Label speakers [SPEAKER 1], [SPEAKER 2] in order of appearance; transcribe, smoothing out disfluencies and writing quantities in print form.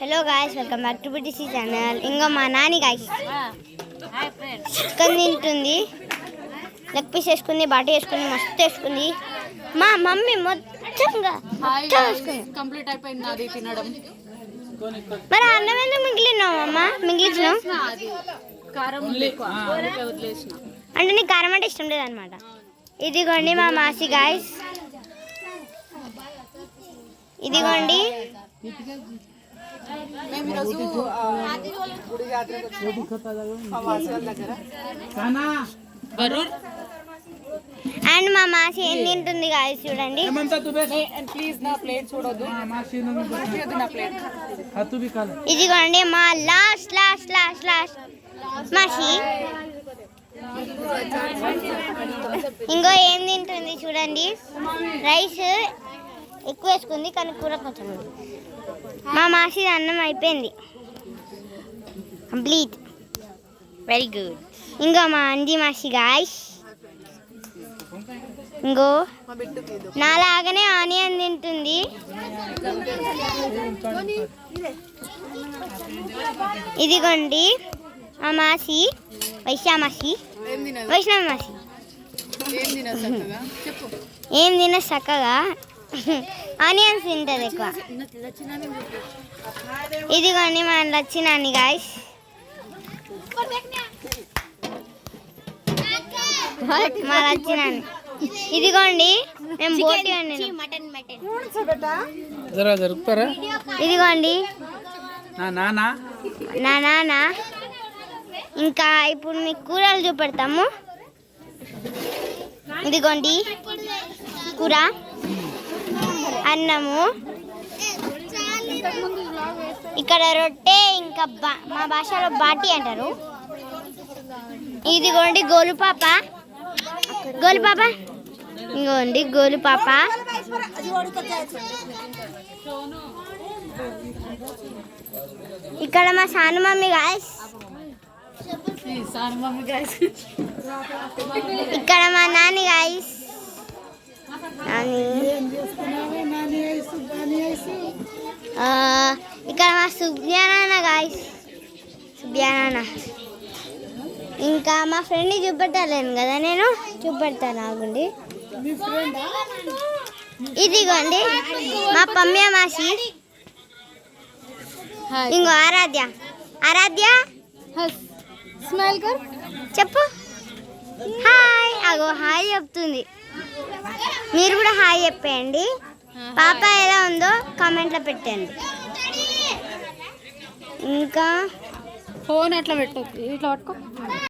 [SPEAKER 1] Hello guys, welcome back to BTC channel. ఇంకా మా నాని గాయస్ చికెన్ తింటుంది, లెగ్ పీస్ వేసుకుంది, బాటి వేసుకుంది, మస్తు వేసుకుంది. మా మమ్మీ మొత్తంగా
[SPEAKER 2] కంప్లీట్ అయిపోయింది అది తినడం.
[SPEAKER 1] మరి అన్నం ఎందుకు మిగిలినావు అమ్మ? మిగిలించినావు అంటే నీకు కారం అంటే ఇష్టం లేదనమాట. ఇదిగోండి మా మాసి గాయస్, ఇదిగోండి అండ్ మా మాసి ఏం తింటుంది గాయస్ చూడండి. ఇదిగోండి మా లాస్ట్ లాస్ట్ లాస్ట్ లాస్ట్ మాసి ఇంకో ఏం తింటుంది చూడండి. రైస్ ఎక్కువ వేసుకుంది కానీ కూర కొంచెం. మా మాసి అన్నం అయిపోయింది కంప్లీట్, వెరీ గుడ్. ఇంకో మా అంజి మాసి గాయస్, ఇంకో నాలాగానే ఆనియన్ తింటుంది. ఇదిగోండి మా మాసి వైష్ణవి మాసి ఏం తిన చక్కగా ఆనియన్స్ తింటుంది ఎక్కువ. ఇదిగోండి మా లచ్చినాన్ని గాయస్, మా లచ్చినాన్ని. ఇదిగోండి మేము బోటి ఇదిగోండి నా నాన్న. ఇంకా ఇప్పుడు మీకు కూరలు చూపెడతాము. ఇదిగోండి కూర, అన్నము, ఇక్కడ రొట్టె, ఇంకా మా భాషలో బాటి అంటారు. ఇదిగోండి గోలుపాప, ఇంకోండి గోలుపాప. ఇక్కడ మా సాను మమ్మీ గాయస్, ఇక్కడ మా నాని గాయస్, ఇక్కడ మా సుబ్యానా గాయస్, ఇంకా మా ఫ్రెండ్ని చూపెట్టలేను కదా, నేను చూపెడతాను ఆగండి. ఇదిగోండి మా పమ్య మాసి, ఇంకో ఆరాధ్య
[SPEAKER 2] స్మైల్ కర్
[SPEAKER 1] చెప్పు హాయ్. అగో హాయ్ చెప్తుంది, మీరు కూడా హాయ్ చెప్పేయండి. పాప ఎలా ఉందో కామెంట్లో పెట్టండి. ఇంకా
[SPEAKER 2] ఫోన్ అట్లా పెట్టు, ఇట్లా పట్టుకో.